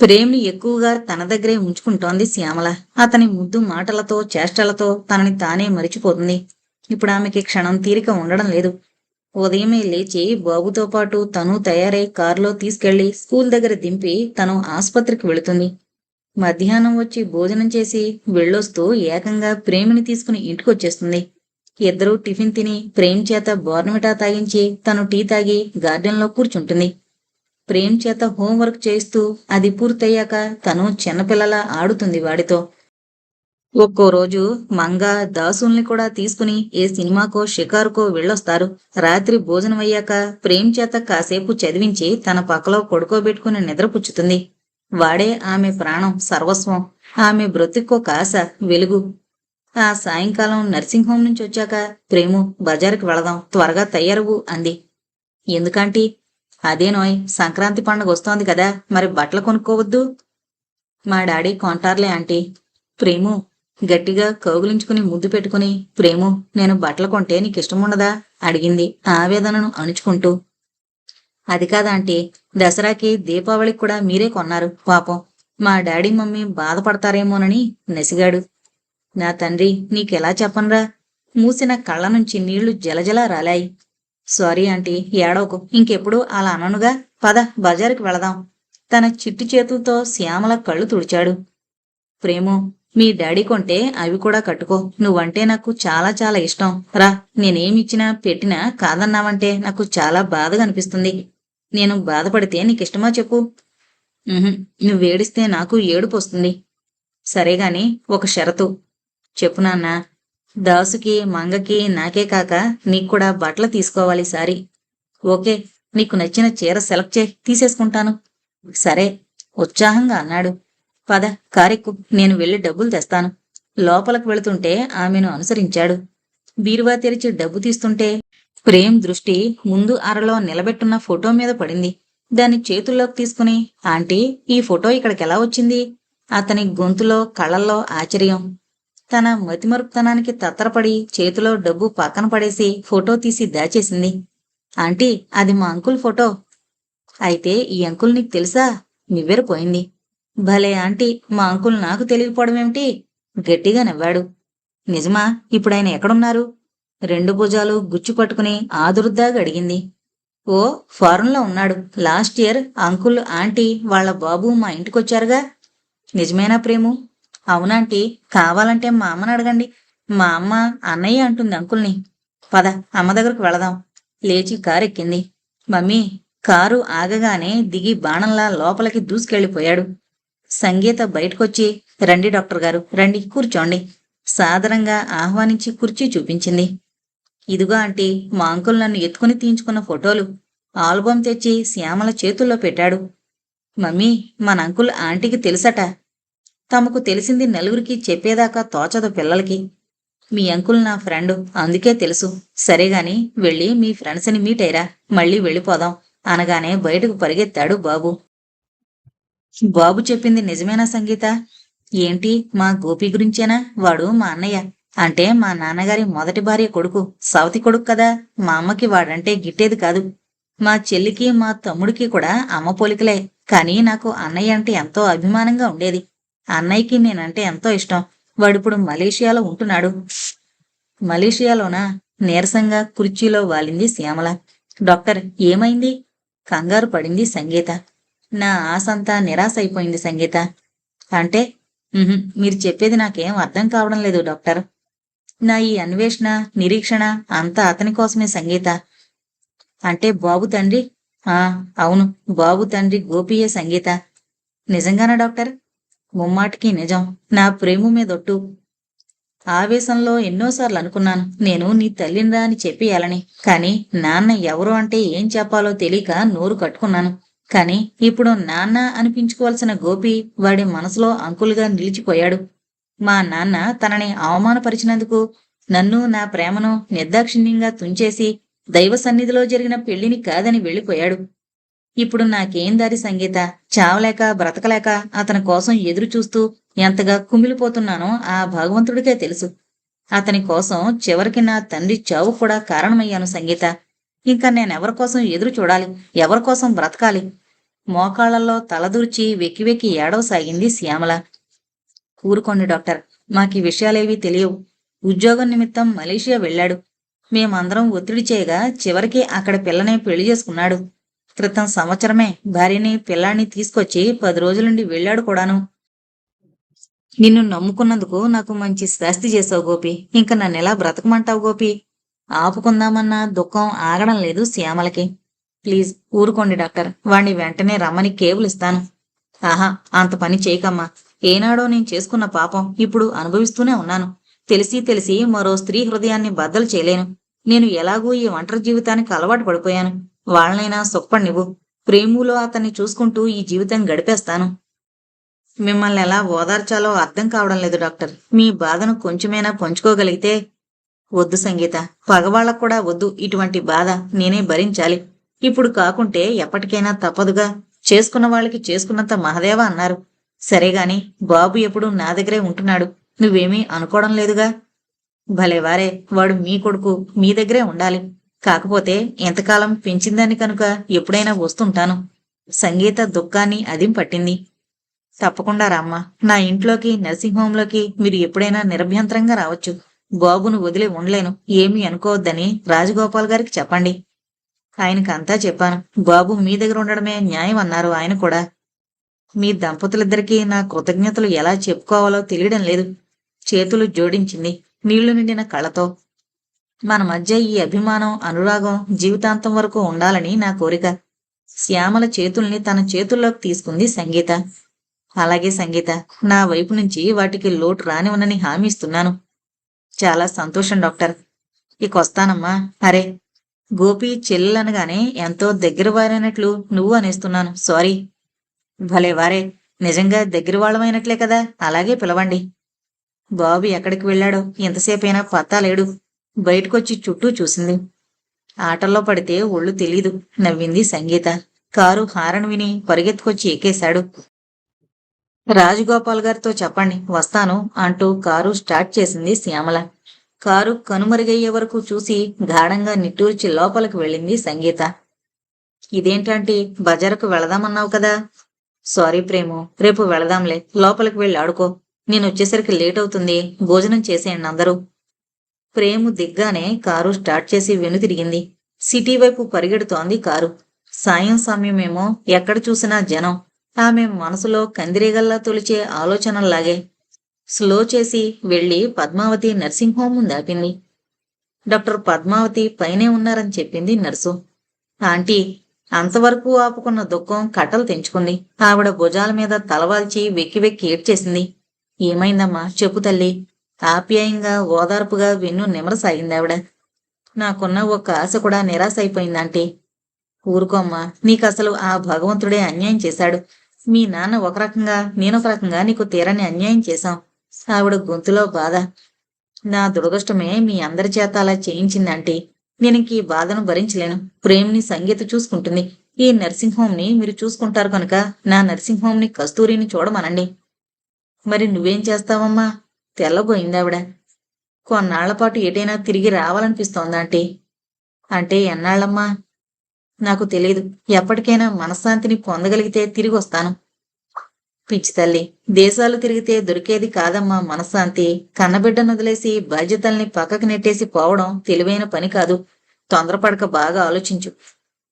ప్రేమ్ని ఎక్కువగా తన దగ్గరే ఉంచుకుంటోంది శ్యామల. అతని ముద్దు మాటలతో చేష్టలతో తనని తానే మరిచిపోతుంది. ఇప్పుడు ఆమెకి క్షణం తీరిక ఉండడం లేదు. ఉదయమే లేచి బాబుతో పాటు తను తయారై కారులో తీసుకెళ్లి స్కూల్ దగ్గర దింపి తను ఆస్పత్రికి వెళుతుంది. మధ్యాహ్నం వచ్చి భోజనం చేసి వెళ్ళొస్తూ ఏకంగా ప్రేమిని తీసుకుని ఇంటికొచ్చేస్తుంది. ఇద్దరూ టిఫిన్ తిని ప్రేమ్ చేత బోర్నమిటా తాగించి తను టీ తాగి గార్డెన్లో కూర్చుంటుంది. ప్రేమ్ చేత హోంవర్క్ చేస్తూ అది పూర్తయ్యాక తను చిన్నపిల్లలా ఆడుతుంది వాడితో. ఒక్కో రోజు మంగ దాసుల్ని కూడా తీసుకుని ఏ సినిమాకో షికారుకో వెళ్ళొస్తారు. రాత్రి భోజనం అయ్యాక ప్రేమ్ చేత కాసేపు చదివించి తన పక్కలో పడుకోబెట్టుకుని నిద్రపుచ్చుతుంది. వాడే ఆమె ప్రాణం, సర్వస్వం. ఆమె బ్రతుక్కొక ఆశ, వెలుగు. ఆ సాయంకాలం నర్సింగ్ హోం నుంచి వచ్చాక ప్రేము బజారుకి వెళదాం, త్వరగా తయారవు అంది. ఎందుకంటీ? అదేనోయ్, సంక్రాంతి పండుగ వస్తోంది కదా, మరి బట్టలు కొనుక్కోవద్దు? మా డాడీ కొంటారులే ఆంటీ. ప్రేము గట్టిగా కౌగులించుకుని ముద్దు పెట్టుకుని, ప్రేము నేను బట్టలు కొంటే నీకిష్టముండదా అడిగింది ఆవేదనను అణుచుకుంటూ. అది కాదాంటీ, దసరాకి దీపావళికి కూడా మీరే కొన్నారు. పాపం మా డాడీ మమ్మీ బాధపడతారేమోనని నసిగాడు. నా తండ్రి, నీకెలా చెప్పనురా? మూసిన కళ్ళ నుంచి నీళ్లు జలజలా రాలాయి. సారీ ఆంటీ, ఏడవకు, ఇంకెప్పుడు అలా అననుగా. పద, బజారుకి వెళదాం. తన చిట్టి చేతులతో శ్యామల కళ్ళు తుడిచాడు. ప్రేము, మీ డాడీ కొంటే అవి కూడా కట్టుకో. నువ్వంటే నాకు చాలా చాలా ఇష్టం. రా, నేనేమిచ్చినా పెట్టినా కాదన్నావంటే నాకు చాలా బాధగా అనిపిస్తుంది. నేను బాధపడితే నీకిష్టమా చెప్పు? నువ్వేడిస్తే నాకు ఏడుపు వస్తుంది. సరేగాని ఒక షరతు. చెప్పు నాన్నా. దాసుకి, మంగకి, నాకే కాక నీకు కూడా బట్టలు తీసుకోవాలి సారి. ఓకే, నీకు నచ్చిన చీర సెలెక్ట్ చేయి, తీసేసుకుంటాను. సరే, ఉత్సాహంగా అన్నాడు. పద, కారెక్కు, నేను వెళ్ళి డబ్బులు తెస్తాను. లోపలకు వెళుతుంటే ఆమెను అనుసరించాడు. బీరువా తెరిచి డబ్బు తీస్తుంటే ప్రేమ్ దృష్టి ముందు అరలో నిలబెట్టున్న ఫోటో మీద పడింది. దాన్ని చేతుల్లోకి తీసుకుని, ఆంటీ, ఈ ఫోటో ఇక్కడికెలా వచ్చింది? అతని గొంతులో కళ్ళల్లో ఆశ్చర్యం. తన మతిమరుపుతనానికి తత్తరపడి చేతిలో డబ్బు పక్కన పడేసి ఫోటో తీసి దాచేసింది. ఆంటీ, అది మా అంకుల్ ఫోటో. అయితే ఈ అంకుల్ నీకు తెలుసా? నివ్వెరపోయింది. భలే ఆంటీ, మా అంకుల్ నాకు తెలియకపోవడమేమిటి? గట్టిగా నవ్వాడు. నిజమా? ఇప్పుడాయన ఎక్కడున్నారు? రెండు భుజాలు గుచ్చు పట్టుకుని ఆదురుద్దాగా అడిగింది. ఓ, ఫారెన్లో ఉన్నాడు. లాస్ట్ ఇయర్ అంకుల్, ఆంటీ వాళ్ళ బాబు మా ఇంటికొచ్చారుగా. నిజమేనా ప్రేము? అవునాంటీ, కావాలంటే మా అమ్మని అడగండి. మా అమ్మ అన్నయ్య అంటుంది అంకుల్ని. పద, అమ్మ దగ్గరకు వెళదాం. లేచి కారెక్కింది. మమ్మీ, కారు ఆగగానే దిగి బాణంలా లోపలికి దూసుకెళ్లిపోయాడు. సంగీత బయటకొచ్చి, రండి డాక్టర్ గారు, రండి, కూర్చోండి. సాదరంగా ఆహ్వానించి కుర్చీ చూపించింది. ఇదిగో ఆంటీ, మా అంకుల్ నన్ను ఎత్తుకుని తీయించుకున్న ఫోటోలు. ఆల్బం తెచ్చి శ్యామల చేతుల్లో పెట్టాడు. మమ్మీ, మన అంకుల్ ఆంటీకి తెలుసట. తమకు తెలిసింది నలుగురికి చెప్పేదాకా తోచదు పిల్లలకి. మీ అంకుల్ నా ఫ్రెండు, అందుకే తెలుసు. సరేగాని వెళ్ళి మీ ఫ్రెండ్స్ని మీట్ అయ్యరా, మళ్ళీ వెళ్ళిపోదాం అనగానే బయటకు పరిగెత్తాడు బాబు. బాబు చెప్పింది నిజమేనా సంగీత? ఏంటి, మా గోపి గురించేనా? వాడు మా అన్నయ్య, అంటే మా నాన్నగారి మొదటి భార్య కొడుకు, సవతి కొడుకు కదా. మా అమ్మకి వాడంటే గిట్టేది కాదు. మా చెల్లికి మా తమ్ముడికి కూడా అమ్మ పోలికలే. కానీ నాకు అన్నయ్య అంటే ఎంతో అభిమానంగా ఉండేది. అన్నయ్యకి నేనంటే ఎంతో ఇష్టం. వాడిప్పుడు మలేషియాలో ఉంటున్నాడు. మలేషియాలోనా? నీరసంగా కుర్చీలో వాలింది శ్యామల. డాక్టర్, ఏమైంది? కంగారు పడింది సంగీత. నా ఆశంతా నిరాశ అయిపోయింది సంగీత. అంటే? మీరు చెప్పేది నాకేం అర్థం కావడం లేదు డాక్టర్. నా ఈ అన్వేషణ, నిరీక్షణ అంతా అతని కోసమే సంగీత. అంటే బాబు తండ్రి? అవును, బాబు తండ్రి గోపియే సంగీత. నిజంగానా డాక్టర్? ముమ్మాటికి నిజం. నా ప్రేమ మీదొట్టు. ఆవేశంలో ఎన్నోసార్లు అనుకున్నాను నేను నీ తల్లినిరా అని చెప్పేయాలని. కాని నాన్న ఎవరు అంటే ఏం చెప్పాలో తెలియక నోరు కట్టుకున్నాను. కాని ఇప్పుడు నాన్న అనిపించుకోవాల్సిన గోపి వాడి మనసులో అంకుల్గా నిలిచిపోయాడు. మా నాన్న తనని అవమానపరిచినందుకు, నన్ను, నా ప్రేమను నిర్దాక్షిణ్యంగా తుంచేసి దైవ సన్నిధిలో జరిగిన పెళ్లిని కాదని వెళ్ళిపోయాడు. ఇప్పుడు నాకేం దారి సంగీత? చావలేక బ్రతకలేక అతని కోసం ఎదురు చూస్తూ ఎంతగా కుమిలిపోతున్నానో ఆ భగవంతుడికే తెలుసు. అతని కోసం చివరికి నా తండ్రి చావు కూడా కారణమయ్యాను సంగీత. ఇంకా నేనెవరి కోసం ఎదురు చూడాలి? ఎవరి కోసం బ్రతకాలి? మోకాళ్లలో తలదూర్చి వెక్కి వెక్కి ఏడవసాగింది శ్యామల. ఊరుకోండి డాక్టర్, మాకీ విషయాలేవీ తెలియవు. ఉద్యోగం నిమిత్తం మలేషియా వెళ్ళాడు. మేమందరం ఒత్తిడి చేయగా చివరికి అక్కడ పిల్లనే పెళ్లి చేసుకున్నాడు. క్రితం సంవత్సరమే భార్యని పిల్లాన్ని తీసుకొచ్చి 10 రోజులుండి వెళ్ళాడు కూడాను. నిన్ను నమ్ముకున్నందుకు నాకు మంచి శాస్తి చేసావు గోపి. ఇంక నన్నెలా బ్రతకమంటావు గోపి? ఆపుకుందామన్న దుఃఖం ఆగడం లేదు శ్యామలకి. ప్లీజ్ ఊరుకోండి డాక్టర్, వాణ్ణి వెంటనే రమ్మని కేబుల్ ఇస్తాను. ఆహా, అంత పని చేయకమ్మా. ఏనాడో నేను చేసుకున్న పాపం ఇప్పుడు అనుభవిస్తూనే ఉన్నాను. తెలిసి తెలిసి మరో స్త్రీ హృదయాన్ని బద్దలు చేయలేను. నేను ఎలాగూ ఈ ఒంటరి జీవితానికి అలవాటు పడిపోయాను. వాళ్ళనైనా సుఖపడినివ్వు. ప్రేములో అతన్ని చూసుకుంటూ ఈ జీవితం గడిపేస్తాను. మిమ్మల్ని ఎలా ఓదార్చాలో అర్థం కావడం లేదు డాక్టర్. మీ బాధను కొంచెమైనా పంచుకోగలిగితే. వద్దు సంగీత, పగవాళ్ళకు కూడా వద్దు ఇటువంటి బాధ. నేనే భరించాలి. ఇప్పుడు కాకుంటే ఎప్పటికైనా తప్పదుగా. చేసుకున్న వాళ్ళకి చేసుకున్నంత మహదేవ అన్నారు. సరేగాని బాబు ఎప్పుడు నా దగ్గరే ఉంటున్నాడు. నువ్వేమీ అనుకోవడం లేదుగా? భలేవారే, వాడు మీ కొడుకు, మీ దగ్గరే ఉండాలి. కాకపోతే ఎంతకాలం పెంచిందని కనుక ఎప్పుడైనా వస్తుంటాను. సంగీత దుఃఖాన్ని అదిం పట్టింది. తప్పకుండా రామ్మా. నా ఇంట్లోకి, నర్సింగ్ హోంలోకి మీరు ఎప్పుడైనా నిరభ్యంతరంగా రావచ్చు. బాబును వదిలి ఉండలేను. ఏమీ అనుకోవద్దని రాజగోపాల్ గారికి చెప్పండి. ఆయనకంతా చెప్పాను. బాబు మీ దగ్గర ఉండడమే న్యాయం అన్నారు ఆయన కూడా. మీ దంపతులిద్దరికీ నా కృతజ్ఞతలు ఎలా చెప్పుకోవాలో తెలియడం లేదు. చేతులు జోడించింది నీళ్లు నిండిన కళ్ళతో. మన మధ్య ఈ అభిమానం, అనురాగం జీవితాంతం వరకు ఉండాలని నా కోరిక. శ్యామల చేతుల్ని తన చేతుల్లోకి తీసుకుంది సంగీత. అలాగే సంగీత, నా వైపు నుంచి వాటికి లోటు రానివనని హామీ ఇస్తున్నాను. చాలా సంతోషం డాక్టర్. ఇకొస్తానమ్మా. అరే, గోపి చెల్లెలనగానే ఎంతో దగ్గర వారైనట్లు నువ్వు అనేస్తున్నాను. సారీ. భలే వారే, నిజంగా దగ్గర వాళ్ళమైనట్లే కదా. అలాగే పిలవండి. బాబు ఎక్కడికి వెళ్ళాడో ఎంతసేపైనా పత్తా లేడు. బయటకొచ్చి చుట్టూ చూసింది. ఆటల్లో పడితే ఒళ్ళు తెలీదు. నవ్వింది సంగీత. కారు హారన్ విని పరిగెత్తుకొచ్చి ఎక్కేశాడు. రాజగోపాల్ గారితో చెప్పండి వస్తాను అంటూ కారు స్టార్ట్ చేసింది శ్యామల. కారు కనుమరుగయ్యే వరకు చూసి గాఢంగా నిట్టూర్చి లోపలికి వెళ్ళింది సంగీత. ఇదేంటంటే బజారుకు వెళదామన్నావు కదా. సారీ ప్రేము, రేపు వెళదాంలే. లోపలికి వెళ్ళి ఆడుకో. నేనొచ్చేసరికి లేట్ అవుతుంది. భోజనం చేసేయండి అందరూ. ప్రేము దిగ్గానే కారు స్టార్ట్ చేసి వెనుతిరిగింది. సిటీ వైపు పరిగెడుతోంది కారు. సాయం సమయమేమో ఎక్కడ చూసినా జనం. ఆమె మనసులో కందిరీగల్లా తొలిచే ఆలోచనల్లాగే. స్లో చేసి వెళ్లి పద్మావతి నర్సింగ్ హోం ముందాపింది. డాక్టర్ పద్మావతి పైనే ఉన్నారని చెప్పింది నర్సు. ఆంటీ, అంతవరకు ఆపుకున్న దుఃఖం కట్టలు తెంచుకుంది. ఆవిడ భుజాల మీద తలవాల్చి వెక్కి వెక్కి ఏడ్చేసింది. ఏమైందమ్మా చెప్పు తల్లి. ఆప్యాయంగా ఓదార్పుగా వెన్ను నిమరసాగిందావిడ. నాకున్న ఒక్క ఆశ కూడా నిరాశ అయిపోయిందంటే. ఊరుకోమ్మా, నీకసలు ఆ భగవంతుడే అన్యాయం చేశాడు. మీ నాన్న ఒక రకంగా, నేనొక రకంగా నీకు తీరని అన్యాయం చేశాం. ఆవిడ గొంతులో బాధ. నా దురదృష్టమే మీ అందరి చేత అలా చేయించిందంటే. నేనింక ఈ బాధను భరించలేను. ప్రేమ్ని సంగీత చూసుకుంటుంది. ఈ నర్సింగ్ హోంని మీరు చూసుకుంటారు కనుక నా నర్సింగ్ హోంని కస్తూరిని చూడమనండి. మరి నువ్వేం చేస్తావమ్మా? తెల్లబోయిందావిడ. కొన్నాళ్లపాటు ఎటైనా తిరిగి రావాలనిపిస్తోందంటే. అంటే ఎన్నాళ్ళమ్మా? నాకు తెలీదు. ఎప్పటికైనా మనశ్శాంతిని పొందగలిగితే తిరిగి వస్తాను. పిచ్చి తల్లి, దేశాలు తిరిగితే దొరికేది కాదమ్మా మనశ్శాంతి. కన్నబిడ్డను వదిలేసి బాధ్యతల్ని పక్కకి నెట్టేసి పోవడం తెలివైన పని కాదు. తొందరపడక బాగా ఆలోచించు.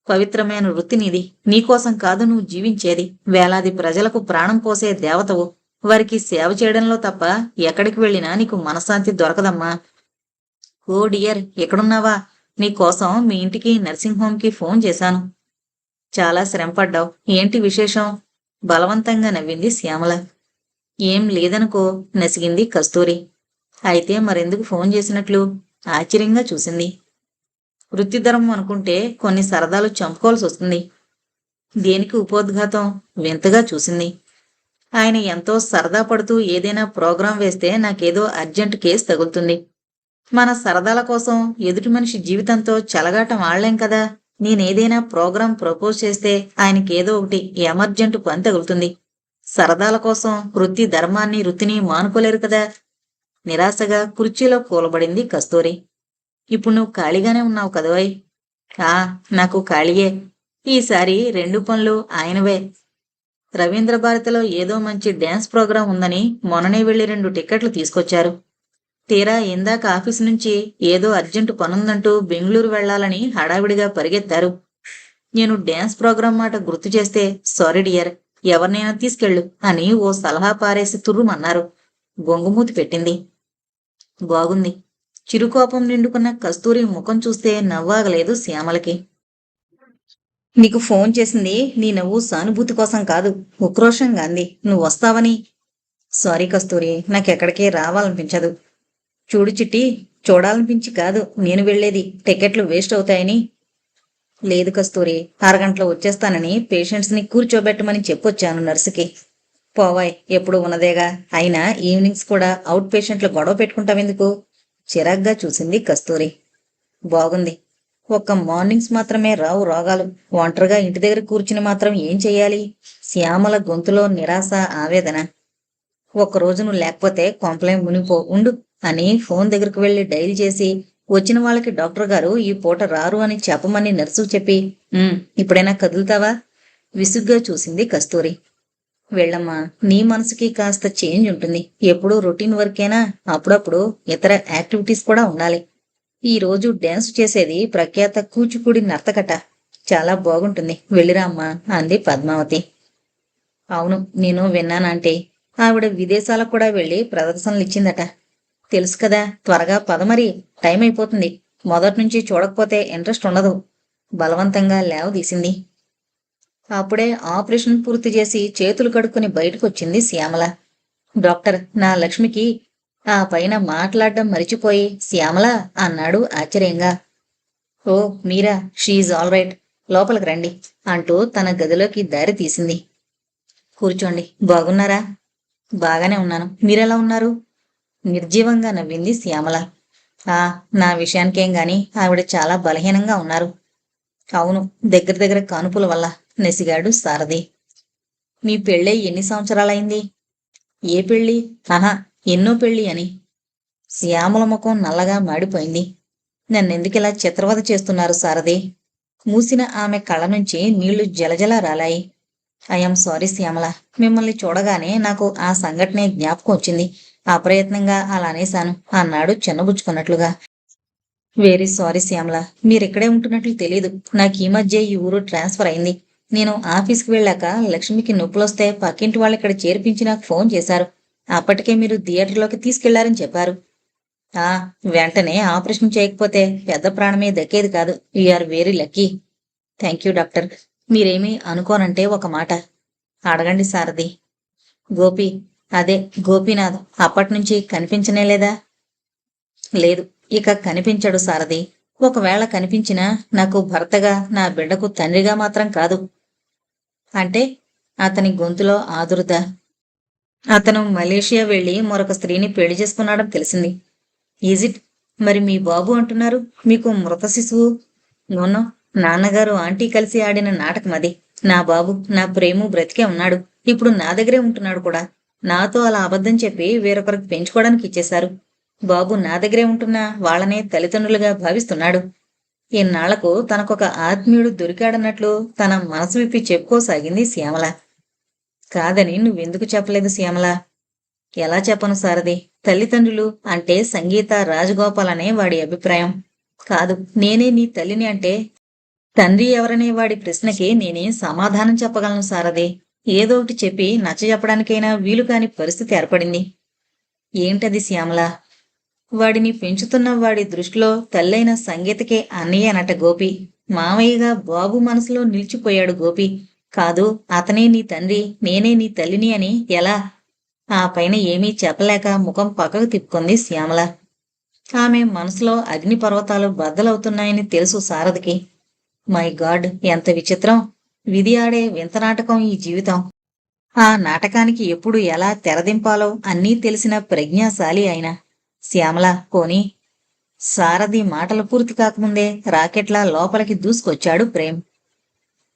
పవిత్రమైన వృత్తి నీది. నీకోసం కాదు నువ్వు జీవించేది. వేలాది ప్రజలకు ప్రాణం పోసే దేవతవు. వారికి సేవ చేయడంలో తప్ప ఎక్కడికి వెళ్ళినా నీకు మనశ్శాంతి దొరకదమ్మా. ఓ డియర్, ఎక్కడున్నావా? నీకోసం మీ ఇంటికి నర్సింగ్ హోంకి ఫోన్ చేశాను. చాలా శ్రమపడ్డావు. ఏంటి విశేషం? బలవంతంగా నవ్వింది శ్యామల. ఏం లేదనుకో, నసిగింది కస్తూరి. అయితే మరెందుకు ఫోన్ చేసినట్లు? ఆశ్చర్యంగా చూసింది. వృత్తిధర్మం అనుకుంటే కొన్ని సరదాలు చంపుకోవాల్సి వస్తుంది. దేనికి ఉపోద్ఘాతం? వింతగా చూసింది. ఆయన ఎంతో సరదా పడుతూ ఏదైనా ప్రోగ్రాం వేస్తే నాకేదో అర్జెంట్ కేసు తగులుతుంది. మన సరదాల కోసం ఎదుటి మనిషి జీవితంతో చెలగాటం ఆడలేం కదా. నేనేదైనా ప్రోగ్రాం ప్రపోజ్ చేస్తే ఆయనకేదో ఒకటి ఎమర్జెంట్ పని తగులుతుంది. సరదాల కోసం వృత్తి ధర్మాన్ని, వృత్తిని మానుకోలేరు కదా. నిరాశగా కుర్చీలో కూలబడింది కస్తూరి. ఇప్పుడు నువ్వు ఖాళీగానే ఉన్నావు కదోయ్. నాకు ఖాళీయే. ఈసారి 2 పనులు ఆయనవే. రవీంద్ర భారతిలో ఏదో మంచి డ్యాన్స్ ప్రోగ్రాం ఉందని మొన్ననే వెళ్లి 2 టిక్కెట్లు తీసుకొచ్చారు. తీరా ఇందాక ఆఫీసు నుంచి ఏదో అర్జెంటు పనుందంటూ బెంగళూరు వెళ్లాలని హడావిడిగా పరిగెత్తారు. నేను డ్యాన్స్ ప్రోగ్రాం మాట గుర్తు చేస్తే, సారీ డియర్, ఎవరినైనా తీసుకెళ్ళు అని ఓ సలహా పారేసి తుర్రుమన్నారు. బొంగుమూతి పెట్టింది. బాగుంది. చిరుకోపం నిండుకున్న కస్తూరి ముఖం చూస్తే నవ్వాగలేదు శ్యామలకి. నీకు ఫోన్ చేసింది నీ నవ్వు సానుభూతి కోసం కాదు, ఉక్రోషంగా అంది. నువ్వు వస్తావని. సారీ కస్తూరి, నాకెక్కడికే రావాలనిపించదు. చూడు చిట్టి, చూడాలనిపించి కాదు నేను వెళ్లేది, టికెట్లు వేస్ట్ అవుతాయని. లేదు కస్తూరి, అరగంటలో వచ్చేస్తానని పేషెంట్స్ని కూర్చోబెట్టమని చెప్పొచ్చాను నర్సుకి. పోవాయ్, ఎప్పుడు ఉన్నదేగా. అయినా ఈవినింగ్స్ కూడా అవుట్ పేషెంట్లు గొడవ పెట్టుకుంటావెందుకు? చిరాగ్గా చూసింది కస్తూరి. బాగుంది. ఒక్క మార్నింగ్స్ మాత్రమే రావు రోగాలు. ఒంటరిగా ఇంటి దగ్గర కూర్చుని మాత్రం ఏం చెయ్యాలి? శ్యామల గొంతులో నిరాశ, ఆవేదన. ఒక్కరోజు నువ్వు లేకపోతే కొంపలేం మునిపో ఉండు అని ఫోన్ దగ్గరకు వెళ్లి డైల్ చేసి, వచ్చిన వాళ్ళకి డాక్టర్ గారు ఈ పూట రారు అని చెప్పమని నర్సు చెప్పి, ఇప్పుడైనా కదులుతావా? విసుగ్గా చూసింది కస్తూరి. వెళ్ళమ్మా, నీ మనసుకి కాస్త చేంజ్ ఉంటుంది. ఎప్పుడూ రొటీన్ వర్కేనా? అప్పుడప్పుడు ఇతర యాక్టివిటీస్ కూడా ఉండాలి. ఈ రోజు డ్యాన్స్ చేసేది ప్రఖ్యాత కూచిపూడి నర్తకట. చాలా బాగుంటుంది, వెళ్ళిరా అమ్మా అంది పద్మావతి. అవును, నేను విన్నానంటే. ఆవిడ విదేశాలకు కూడా వెళ్లి ప్రదర్శనలిచ్చిందట. తెలుసు కదా. త్వరగా పదమరి, టైం అయిపోతుంది. మొదట్నుంచి చూడకపోతే ఇంట్రెస్ట్ ఉండదు. బలవంతంగా లేవదీసింది. అప్పుడే ఆపరేషన్ పూర్తి చేసి చేతులు కడుక్కుని బయటకొచ్చింది శ్యామల. డాక్టర్, నా లక్ష్మికి. ఆ పైన మాట్లాడడం మరిచిపోయి శ్యామల అన్నాడు ఆశ్చర్యంగా. ఓ మీరా, షీఈ్ ఆల్ రైట్, లోపలికి రండి అంటూ తన గదిలోకి దారి తీసింది. కూర్చోండి. బాగున్నారా? బాగానే ఉన్నాను. మీరెలా ఉన్నారు? నిర్జీవంగా నవ్వింది శ్యామల. నా విషయానికేం గాని ఆవిడ చాలా బలహీనంగా ఉన్నారు. అవును, దగ్గర దగ్గర కానుపుల వల్ల, నెసిగాడు సారథి. మీ పెళ్ళై ఎన్ని సంవత్సరాలైంది? ఏ పెళ్ళి? ఎన్నో పెళ్ళి అని. శ్యామల ముఖం నల్లగా మాడిపోయింది. నన్నెందుకిలా చిత్రవద చేస్తున్నారు సారథి? మూసిన ఆమె కళ్ళ నుంచి నీళ్లు జలజల రాలాయి. ఐఎమ్ సారీ శ్యామల, మిమ్మల్ని చూడగానే నాకు ఆ సంఘటనే జ్ఞాపకం వచ్చింది. అప్రయత్నంగా అలా అనేశాను అన్నాడు చిన్నబుచ్చుకున్నట్లుగా. వెరీ సారీ శ్యామల, మీరిక్కడే ఉంటున్నట్లు తెలీదు. నాకు ఈ మధ్య ఈ ఊరు ట్రాన్స్ఫర్ అయింది. నేను ఆఫీస్కి వెళ్ళాక లక్ష్మికి నొప్పులొస్తే పక్కింటి వాళ్ళు ఇక్కడ చేర్పించి నాకు ఫోన్ చేశారు. అప్పటికే మీరు థియేటర్లోకి తీసుకెళ్లారని చెప్పారు. వెంటనే ఆపరేషన్ చేయకపోతే పెద్ద ప్రాణమే దక్కేది కాదు. You are very lucky. Thank you doctor. మీరేమీ అనుకోనంటే ఒక మాట. అడగండి సారథి. గోపి, అదే గోపీనాథ్, అప్పట్నుంచి కనిపించనేలేదా? లేదు, ఇక కనిపించడు సారథి. ఒకవేళ కనిపించినా నాకు భర్తగా, నా బిడ్డకు తండ్రిగా మాత్రం కాదు. అంటే? అతని గొంతులో ఆదుర్ద. అతను మలేషియా వెళ్లి మరొక స్త్రీని పెళ్లి చేసుకున్నాడని తెలిసింది. ఈజిట్? మరి మీ బాబు అంటున్నారు, మీకు మృత శిశువు. నోనో, నాన్నగారు ఆంటీ కలిసి ఆడిన నాటకం అది. నా బాబు, నా ప్రేము బ్రతికే ఉన్నాడు. ఇప్పుడు నా దగ్గరే ఉంటున్నాడు కూడా. నాతో అలా అబద్ధం చెప్పి వేరొకరికి పెంచుకోవడానికి ఇచ్చేశారు. బాబు నా దగ్గరే ఉంటున్నా వాళ్లనే తల్లిదండ్రులుగా భావిస్తున్నాడు. ఇన్నాళ్లకు తనకొక ఆత్మీయుడు దొరికాడన్నట్లు తన మనసు విప్పి చెప్పుకోసాగింది శ్యామల. కాదని నువ్వెందుకు చెప్పలేదు శ్యామల? ఎలా చెప్పను సారథి? తల్లిదండ్రులు అంటే సంగీత, రాజగోపాల్ అనే వాడి అభిప్రాయం కాదు. నేనే నీ తల్లిని అంటే తండ్రి ఎవరనే వాడి ప్రశ్నకి నేనేం సమాధానం చెప్పగలను సారథి? ఏదో ఒకటి చెప్పి నచ్చజెప్పడానికైనా వీలు కాని పరిస్థితి ఏర్పడింది. ఏంటది శ్యామల? వాడిని పెంచుతున్న వాడి దృష్టిలో తల్లైన సంగీతకే అన్నయ్య అనట గోపి. మామయ్యగా బాబు మనసులో నిలిచిపోయాడు గోపి. కాదు, అతనే నీ తండ్రి, నేనే నీ తల్లిని అని ఎలా? ఆ పైన ఏమీ చెప్పలేక ముఖం పక్కకు తిప్పుకుంది శ్యామల. ఆమె మనసులో అగ్నిపర్వతాలు బద్దలవుతున్నాయని తెలుసు సారథికి. మై గాడ్, ఎంత విచిత్రం! విధి ఆడే వింత నాటకం ఈ జీవితం. ఆ నాటకానికి ఎప్పుడు ఎలా తెరదింపాలో అన్నీ తెలిసిన ప్రజ్ఞాశాలి ఆయన. శ్యామల, పోనీ. సారథి మాటలు పూర్తి కాకముందే రాకెట్లా లోపలికి దూసుకొచ్చాడు ప్రేమ్.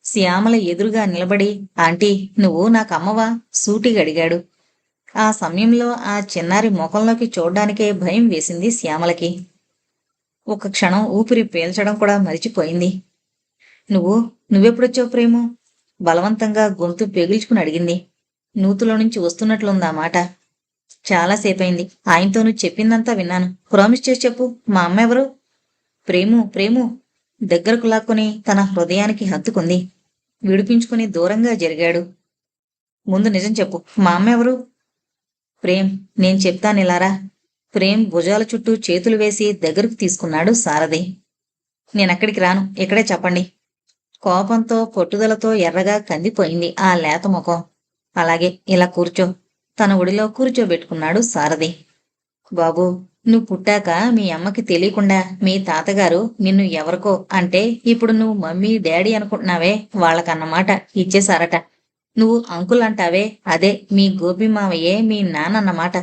శ్యామల ఎదురుగా నిలబడి, ఆంటీ, నువ్వు నాకమ్మవా? సూటిగా అడిగాడు. ఆ సమయంలో ఆ చిన్నారి ముఖంలోకి చూడ్డానికే భయం వేసింది శ్యామలకి. ఒక క్షణం ఊపిరి పీల్చడం కూడా మరిచిపోయింది. నువ్వు నువ్వెప్పుడొచ్చావు ప్రేము? బలవంతంగా గొంతు పెగిల్చుకుని అడిగింది. నూతులో నుంచి వస్తున్నట్లుందా మాట. చాలాసేపయింది. ఆయనతో నువ్వు చెప్పిందంతా విన్నాను. ప్రామిస్ చేసి చెప్పు, మా అమ్మ ఎవరు? ప్రేము ప్రేము దగ్గరకు లాక్కొని తన హృదయానికి హత్తుకుంది. విడిపించుకుని దూరంగా జరిగాడు. ముందు నిజం చెప్పు, మా అమ్మ ఎవరు? ప్రేమ్, నేను చెప్తానిలారా. ప్రేమ్ భుజాల చుట్టూ చేతులు వేసి దగ్గరకు తీసుకున్నాడు సారథి. నేనెక్కడికి రాను, ఇక్కడే చెప్పండి. కోపంతో పట్టుదలతో ఎర్రగా కందిపోయింది ఆ లేత ముఖం. అలాగే, ఇలా కూర్చో. తన ఒడిలో కూర్చోబెట్టుకున్నాడు సారథి. బాబూ, నువ్వు పుట్టాక మీ అమ్మకి తెలియకుండా మీ తాతగారు నిన్ను ఎవరికో అంటే ఇప్పుడు నువ్వు మమ్మీ డాడీ అనుకుంటున్నావే వాళ్ళకన్నమాట ఇచ్చేశారట. నువ్వు అంకుల్ అంటావే అదే మీ గోపి మావయ్యే మీ నాన్నన్నమాట.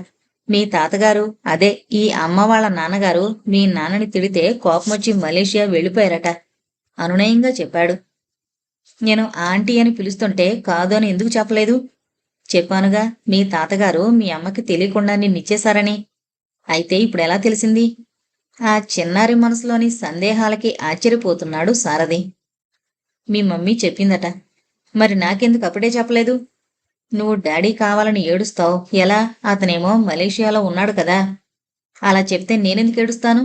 మీ తాతగారు అదే ఈ అమ్మ వాళ్ళ నాన్నగారు మీ నాన్నని తిడితే కోపమొచ్చి మలేషియా వెళ్ళిపోయారట అనునయంగా చెప్పాడు. నేను ఆంటీ అని పిలుస్తుంటే కాదు అని ఎందుకు చెప్పలేదు? చెప్పానుగా, మీ తాతగారు మీ అమ్మకి తెలియకుండా నిన్నిచ్చేశారని. అయితే ఇప్పుడెలా తెలిసింది? ఆ చిన్నారి మనసులోని సందేహాలకి ఆశ్చర్యపోతున్నాడు సారథి. మీ మమ్మీ చెప్పిందట. మరి నాకెందుకు అప్పుడే చెప్పలేదు? నువ్వు డాడీ కావాలని ఏడుస్తావు ఎలా? అతనేమో మలేషియాలో ఉన్నాడు కదా. అలా చెప్తే నేనెందుకు ఏడుస్తాను?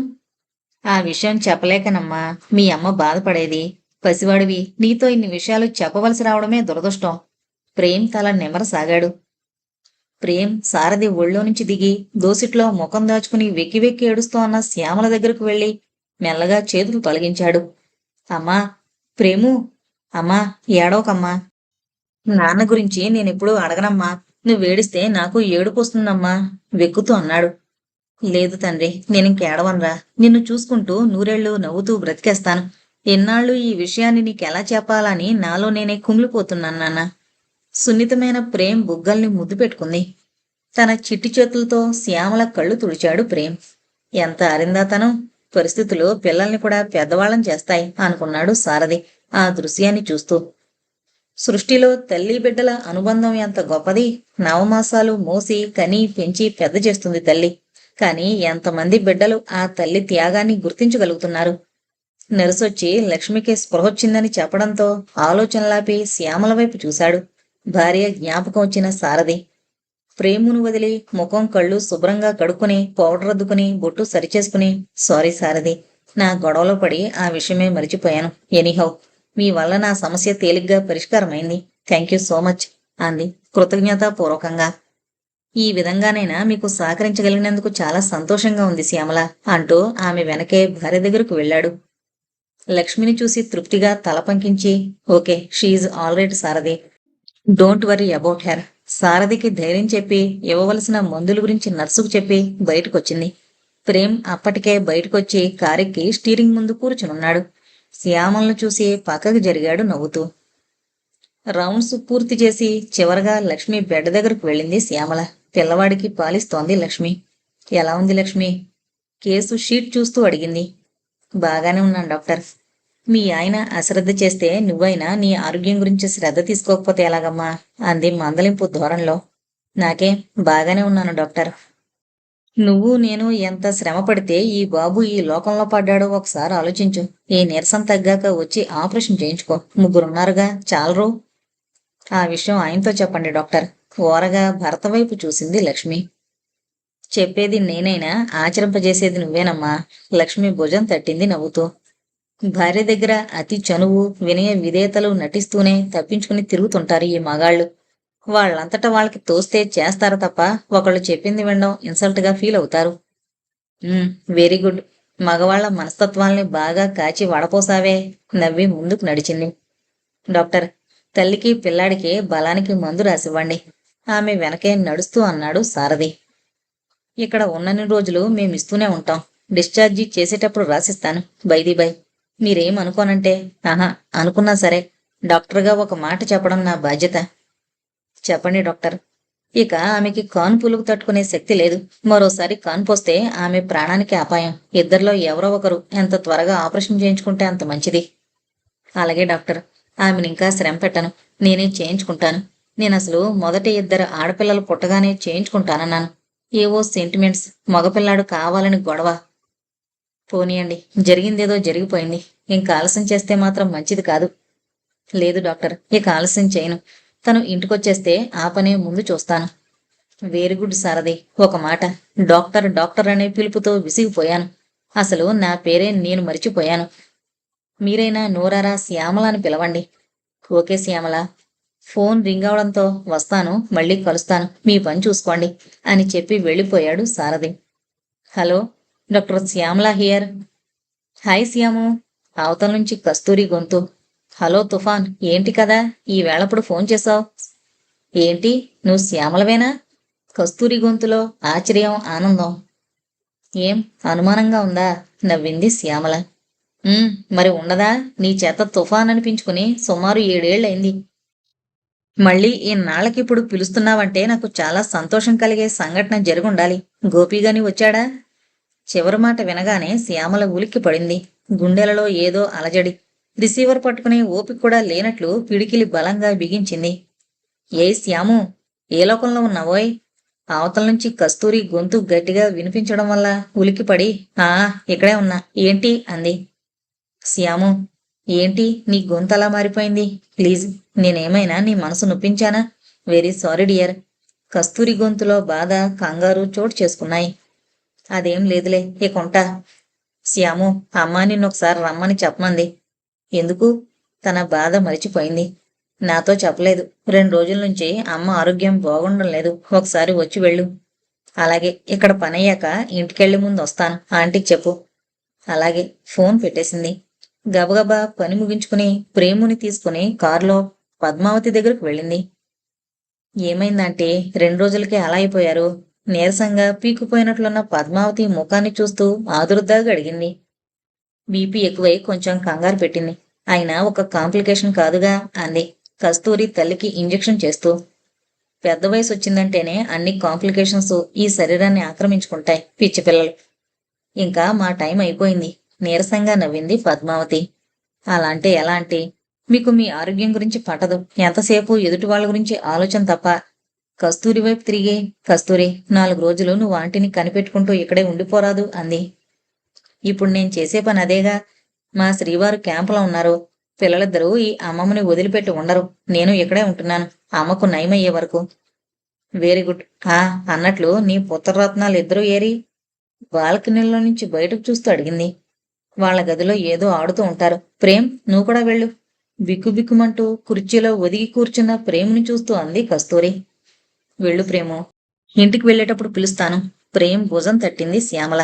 ఆ విషయం చెప్పలేకనమ్మా మీ అమ్మ బాధపడేది. పసివాడివి, నీతో ఇన్ని విషయాలు చెప్పవలసి రావడమే దురదృష్టం. ప్రేమ్ తల నిమరసాగాడు. ప్రేమ్ సారథి ఒళ్ళో నుంచి దిగి దోసిట్లో ముఖం దాచుకుని వెక్కి వెక్కి ఏడుస్తూ అన్న శ్యామల దగ్గరకు వెళ్లి మెల్లగా చేతులు తొలగించాడు. అమ్మా, ప్రేము, అమ్మా, ఏడవకమ్మా. నాన్న గురించి నేనెప్పుడూ అడగనమ్మా. నువ్వేడిస్తే నాకు ఏడుపొస్తుందమ్మా వెక్కుతూ అన్నాడు. లేదు తండ్రి, నేనింకేడవనరా. నిన్ను చూసుకుంటూ నూరేళ్లు నవ్వుతూ బ్రతికేస్తాను. ఎన్నాళ్ళు ఈ విషయాన్ని నీకెలా చెప్పాలని నాలో నేనే కుమిలిపోతున్నాను నాన్న. సున్నితమైన ప్రేమ్ బుగ్గల్ని ముద్దు పెట్టుకుంది. తన చిట్టి చేతులతో శ్యామల కళ్ళు తుడిచాడు ప్రేమ్. ఎంత అరిందాతనం! పరిస్థితులు పిల్లల్ని కూడా పెద్దవాళ్ళని చేస్తాయి అనుకున్నాడు సారథి ఆ దృశ్యాన్ని చూస్తూ. సృష్టిలో తల్లి బిడ్డల అనుబంధం ఎంత గొప్పది. నవమాసాలు మోసి కని పెంచి పెద్ద చేస్తుంది తల్లి. కాని ఎంతమంది బిడ్డలు ఆ తల్లి త్యాగాన్ని గుర్తించగలుగుతున్నారు? నెరసొచ్చి లక్ష్మికి స్పృహొచ్చిందని చెప్పడంతో ఆలోచనలాపి శ్యామల వైపు చూశాడు భార్య జ్ఞాపకం వచ్చిన సారథి. ప్రేమును వదిలి ముఖం కళ్ళు శుభ్రంగా కడుక్కుని పౌడర్ అద్దుకుని బొట్టు సరిచేసుకుని, సారీ సారథి, నా గొడవలో పడి ఆ విషయమే మరిచిపోయాను. ఎనీహౌ, మీ వల్ల నా సమస్య తేలిగ్గా పరిష్కారమైంది. థ్యాంక్ యూ సో మచ్ అంది కృతజ్ఞతాపూర్వకంగా. ఈ విధంగానైనా మీకు సహకరించగలిగినందుకు చాలా సంతోషంగా ఉంది శ్యామల అంటూ ఆమె వెనకే భార్య దగ్గరకు వెళ్ళాడు. లక్ష్మిని చూసి తృప్తిగా తల పంకించి, okay, she's all right Sarathi, don't worry about her. సారథికి ధైర్యం చెప్పి ఇవ్వవలసిన మందుల గురించి నర్సుకు చెప్పి బయటకొచ్చింది. ప్రేమ్ అప్పటికే బయటకొచ్చి కారెక్కి స్టీరింగ్ ముందు కూర్చునున్నాడు. శ్యామలను చూసి పక్కకి జరిగాడు నవ్వుతూ. రౌండ్స్ పూర్తి చేసి చివరగా లక్ష్మి బెడ్ దగ్గరకు వెళ్ళింది శ్యామల. పిల్లవాడికి పాలిస్తోంది లక్ష్మి. ఎలా ఉంది లక్ష్మి? కేసు షీట్ చూస్తూ అడిగింది. బాగానే ఉన్నాను డాక్టర్. మీ ఆయన అశ్రద్ధ చేస్తే నువ్వైనా నీ ఆరోగ్యం గురించి శ్రద్ధ తీసుకోకపోతే ఎలాగమ్మా అంది మందలింపు ధోరణిలో. నాకేం, బాగానే ఉన్నాను డాక్టర్. నువ్వు నేను ఎంత శ్రమ పడితే ఈ బాబు ఈ లోకంలో పడ్డాడో ఒకసారి ఆలోచించు. ఈ నీరసం తగ్గాక వచ్చి ఆపరేషన్ చేయించుకో. ముగ్గురున్నారుగా, చాలరు. ఆ విషయం ఆయనతో చెప్పండి డాక్టర్. ఓరగా భర్త వైపు చూసింది లక్ష్మి. చెప్పేది నేనైనా ఆచరింపజేసేది నువ్వేనమ్మా. లక్ష్మి భుజం తట్టింది నవ్వుతూ. భార్య దగ్గర అతి చనువు వినయ విధేయతలు నటిస్తూనే తప్పించుకుని తిరుగుతుంటారు ఈ మగాళ్ళు. వాళ్ళంతటా వాళ్ళకి తోస్తే చేస్తారు తప్ప ఒకళ్ళు చెప్పింది వినడం ఇన్సల్ట్ గా ఫీల్ అవుతారు. Very good. మగవాళ్ల మనస్తత్వాల్ని బాగా కాచి వడపోసావే నవ్వి ముందుకు నడిచింది. డాక్టర్, తల్లికి పిల్లాడికి బలానికి మందు రాసివ్వండి ఆమె వెనకే నడుస్తూ అన్నాడు సారథి. ఇక్కడ ఉన్నన్ని రోజులు మేమిస్తూనే ఉంటాం. డిశ్చార్జి చేసేటప్పుడు రాసిస్తాను. బైది బై, మీరేం అనుకోనంటే. ఆహా, అనుకున్నా సరే, డాక్టర్గా ఒక మాట చెప్పడం నా బాధ్యత. చెప్పండి డాక్టర్. ఇక ఆమెకి కాన్పులకు తట్టుకునే శక్తి లేదు. మరోసారి కాన్పొస్తే ఆమె ప్రాణానికి అపాయం. ఇద్దరిలో ఎవరో ఒకరు ఎంత త్వరగా ఆపరేషన్ చేయించుకుంటే అంత మంచిది. అలాగే డాక్టర్, ఆమెనింకా శ్రమ పెట్టను. నేనే చేయించుకుంటాను. నేనసలు మొదటి 2 ఆడపిల్లలు పుట్టగానే చేయించుకుంటానన్నాను. ఏవో సెంటిమెంట్స్, మగపిల్లాడు కావాలని గొడవ. పోనీయండి, జరిగిందేదో జరిగిపోయింది. ఇంకా ఆలస్యం చేస్తే మాత్రం మంచిది కాదు లేదు డాక్టర్, ఇక ఆలస్యం చేయను. తను ఇంటికొచ్చేస్తే ఆ పనే ముందు చూస్తాను. వెరీ గుడ్ సారథి. ఒక మాట, డాక్టర్ డాక్టర్ అనే పిలుపుతో విసిగిపోయాను. అసలు నా పేరే నేను మరిచిపోయాను. మీరైనా నోరారా శ్యామల అని పిలవండి. ఓకే శ్యామల. ఫోన్ రింగ్ అవడంతో వస్తాను, మళ్ళీ కలుస్తాను, మీ పని చూసుకోండి అని చెప్పి వెళ్ళిపోయాడు Sarathi. Hello, doctor Shyamala here. Hi Shyamu. అవతల నుంచి కస్తూరి గొంతు. హలో తుఫాన్, ఏంటి కదా ఈ వేళప్పుడు ఫోన్ చేశావు? ఏంటి, నువ్వు శ్యామలవేనా? కస్తూరి గొంతులో ఆశ్చర్యం, ఆనందం. ఏం అనుమానంగా ఉందా? నవ్వింది శ్యామల. మరి ఉండదా? నీ చేత తుఫాన్ అనిపించుకుని సుమారు 7 ఏళ్లయింది. మళ్ళీ ఇన్నాళ్ళకిప్పుడు పిలుస్తున్నావంటే నాకు చాలా సంతోషం కలిగే సంఘటన జరుగుండాలి. గోపిగాని వచ్చాడా? చివరి మాట వినగానే శ్యామల ఉలిక్కి పడింది. గుండెలలో ఏదో అలజడి. రిసీవర్ పట్టుకునే ఓపిక కూడా లేనట్లు పిడికిలి బలంగా బిగించింది. ఏ శ్యాము, ఏ లోకంలో ఉన్నావోయ్? అవతల నుంచి కస్తూరి గొంతు గట్టిగా వినిపించడం వల్ల ఉలిక్కిపడి, ఇక్కడే ఉన్నా, ఏంటి అంది. శ్యాము, ఏంటి నీ గొంతు అలా మారిపోయింది? ప్లీజ్, నేనేమైనా నీ మనసు నొప్పించానా? Very sorry dear. కస్తూరి గొంతులో బాధ, కంగారు చోటు చేసుకున్నాయి. అదేం లేదులే, ఇకుంటా. శ్యాము, అమ్మ నిన్నొకసారి రమ్మని చెప్పమంది. ఎందుకు? తన బాధ మరిచిపోయింది. నాతో చెప్పలేదు. 2 రోజుల నుంచి అమ్మ ఆరోగ్యం బాగుండడం లేదు, ఒకసారి వచ్చి వెళ్ళు. అలాగే, ఇక్కడ పనయ్యాక ఇంటికెళ్లే ముందు వస్తాను, ఆంటీకి చెప్పు. అలాగే. ఫోన్ పెట్టేసింది. గబగబా పని ముగించుకుని ప్రేముని తీసుకుని కారులో పద్మావతి దగ్గరకు వెళ్ళింది. ఏమైందంటే 2 రోజులకే అలా అయిపోయారు? నీరసంగా పీకుపోయినట్లున్న పద్మావతి ముఖాన్ని చూస్తూ ఆదుర్దాగా అడిగింది. బీపీ ఎక్కువై కొంచెం కంగారు పెట్టింది. అయినా ఒక కాంప్లికేషన్ కాదుగా అంది కస్తూరి తల్లికి ఇంజెక్షన్ చేస్తూ. పెద్ద వయసు వచ్చిందంటేనే అన్ని కాంప్లికేషన్స్ ఈ శరీరాన్ని ఆక్రమించుకుంటాయి, పిచ్చి పిల్లలు. ఇంకా మా టైం అయిపోయింది, నీరసంగా నవ్వింది పద్మావతి. అలా అంటే ఎలా అంటే, మీకు మీ ఆరోగ్యం గురించి పట్టదు, ఎంతసేపు ఎదుటి వాళ్ళ గురించి ఆలోచన తప్ప. కస్తూరి వైపు తిరిగి, కస్తూరి, 4 రోజులు నువ్వు ఆంటీని కనిపెట్టుకుంటూ ఇక్కడే ఉండిపోరాదు అంది. ఇప్పుడు నేను చేసే పని అదేగా. మా శ్రీవారు క్యాంపులో ఉన్నారు. పిల్లలిద్దరూ ఈ అమ్మమ్మని వదిలిపెట్టి ఉండరు. నేను ఇక్కడే ఉంటున్నాను, అమ్మకు నయమయ్యే వరకు. Very good. అన్నట్లు నీ పుత్రరత్నాలు ఇద్దరూ ఏరి? బాల్కనీలో నుంచి బయటకు చూస్తూ అడిగింది. వాళ్ళ గదిలో ఏదో ఆడుతూ ఉంటారు. ప్రేమ్, నువ్వు కూడా వెళ్ళు. బిక్కుబిక్కుమంటూ కుర్చీలో ఒదిగి కూర్చున్న ప్రేముని చూస్తూ అంది కస్తూరి. వెళ్ళు ప్రేము, ఇంటికి వెళ్ళేటప్పుడు పిలుస్తాను. ప్రేమ్ భుజం తట్టింది శ్యామల.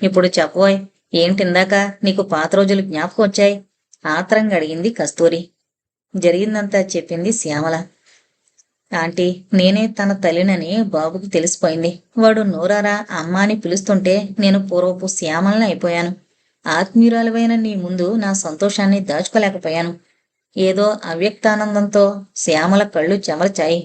ఇప్పుడు చెప్పబోయ్, ఏంటిందాక నీకు పాత రోజులు జ్ఞాపకం వచ్చాయి? ఆత్రంగా అడిగింది కస్తూరి. జరిగిందంతా చెప్పింది శ్యామల. ఆంటీ, నేనే తన తల్లినని బాబుకి తెలిసిపోయింది. వాడు నోరారా అమ్మా అని పిలుస్తుంటే నేను పూర్వపు శ్యామలని అయిపోయాను. ఆత్మీయురాలువైన నీ ముందు నా సంతోషాన్ని దాచుకోలేకపోయాను. ఏదో అవ్యక్తానందంతో శ్యామల కళ్ళు చెమర్చాయి.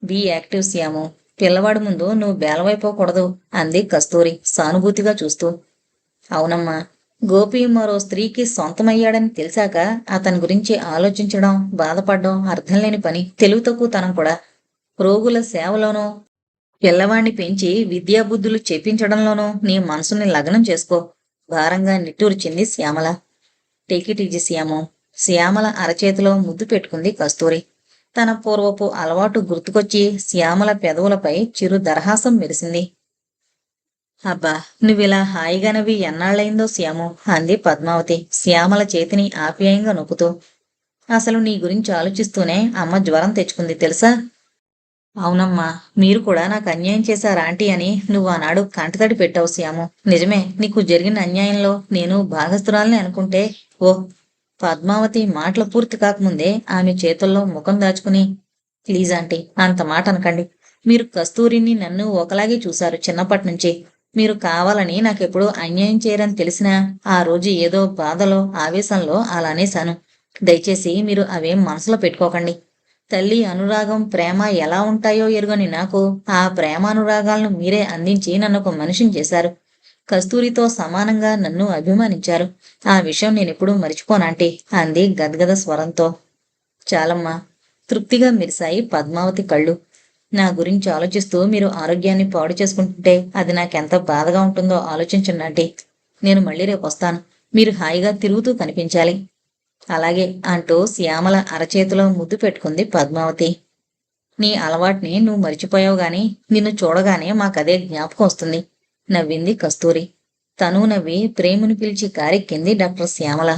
బీ యాక్టివ్ శ్యాము, పిల్లవాడి ముందు నువ్వు బేలవైపోకూడదు అంది కస్తూరి సానుభూతిగా చూస్తూ. అవునమ్మా, గోపి మరో స్త్రీకి సొంతమయ్యాడని తెలిసాక అతని గురించి ఆలోచించడం, బాధపడడం అర్థం లేని పని, తెలివి తక్కువతనం కూడా. రోగుల సేవలోనూ, పిల్లవాణ్ణి పెంచి విద్యాబుద్ధులు చెప్పించడంలోనూ నీ మనసుని లగ్నం చేసుకో. భారంగా నిట్టూర్చింది శ్యామల. Take it easy Shyamu. శ్యామల అరచేతిలో ముద్దు పెట్టుకుంది కస్తూరి. తన పూర్వపు అలవాటు గుర్తుకొచ్చి శ్యామల పెదవులపై చిరు దరహాసం మెరిసింది. అబ్బా, నువ్విలా హాయిగానవి ఎన్నాళ్ళయిందో శ్యాము అంది పద్మావతి శ్యామల చేతిని ఆప్యాయంగా నొక్కుతూ. అసలు నీ గురించి ఆలోచిస్తూనే అమ్మ జ్వరం తెచ్చుకుంది తెలుసా? అవునమ్మా, మీరు కూడా నాకు అన్యాయం చేశారు ఆంటీ అని నువ్వు ఆనాడు కంటతడి పెట్టావు శ్యాము. నిజమే, నీకు జరిగిన అన్యాయంలో నేను భాగస్థురాలని అనుకుంటే. ఓ. పద్మావతి మాటలు పూర్తి కాకముందే ఆమె చేతుల్లో ముఖం దాచుకుని, ప్లీజ్ ఆంటీ, అంత మాట అనకండి. మీరు కస్తూరిని నన్ను ఒకలాగే చూశారు చిన్నప్పటి నుంచి. మీరు కావాలని నాకెప్పుడు అన్యాయం చేయరని తెలిసినా ఆ రోజు ఏదో బాధలో ఆవేశంలో అలా అనేశాను. దయచేసి మీరు అవేం మనసులో పెట్టుకోకండి. తల్లి అనురాగం, ప్రేమ ఎలా ఉంటాయో ఎరుగని నాకు ఆ ప్రేమానురాగాలను మీరే అందించి నన్ను ఒక మనిషిని చేశారు. కస్తూరితో సమానంగా నన్ను అభిమానించారు. ఆ విషయం నేనెప్పుడూ మరిచిపోనాంటీ అంది గద్గద స్వరంతో. చాలమ్మా. తృప్తిగా మెరిశాయి పద్మావతి కళ్ళు. నా గురించి ఆలోచిస్తూ మీరు ఆరోగ్యాన్ని పాడు చేసుకుంటుంటే అది నాకెంత బాధగా ఉంటుందో ఆలోచించండి ఆంటీ. నేను మళ్ళీ రేపు వస్తాను. మీరు హాయిగా తిరుగుతూ కనిపించాలి. అలాగే అంటూ శ్యామల అరచేతిలో ముద్దు పెట్టుకుంది పద్మావతి. నీ అలవాటుని నువ్వు మరిచిపోయావు గాని నిన్ను చూడగానే మాకదే జ్ఞాపకం వస్తుంది నవ్వింది కస్తూరి. తను నవ్వి ప్రేముని పిలిచి కారెక్కింది డాక్టర్ శ్యామల.